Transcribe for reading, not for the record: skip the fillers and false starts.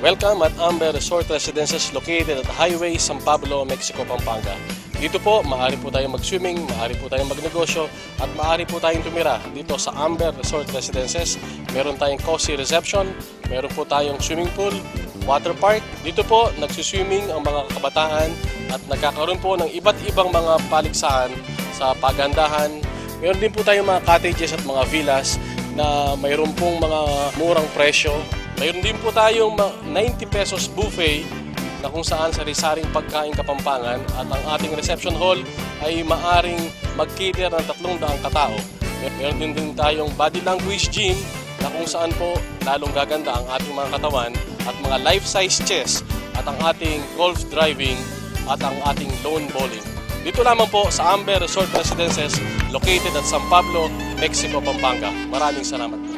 Welcome at Amber Resort Residences located at Highway San Pablo, Mexico, Pampanga. Dito po, maaari po tayong mag-swimming, maaari po tayong magnegosyo, at maaari po tayong tumira dito sa Amber Resort Residences. Meron tayong cozy reception, meron po tayong swimming pool, water park. Dito po, nagsiswimming ang mga kabataan at nagkakaroon po ng iba't ibang mga paligsahan sa pagandahan. Meron din po tayong mga cottages at mga villas na mayroon pong mga murang presyo. Mayroon din po tayong 90 pesos buffet na kung saan sari-saring pagkain Kapampangan, at ang ating reception hall ay maaring mag-cater ng 300 katao. Meron din tayong body language gym na kung saan po lalong gaganda ang ating mga katawan, at mga life-size chess, at ang ating golf driving, at ang ating lawn bowling. Dito lamang po sa Amber Resort Residences located at San Pablo, Mexico, Pampanga. Maraming salamat.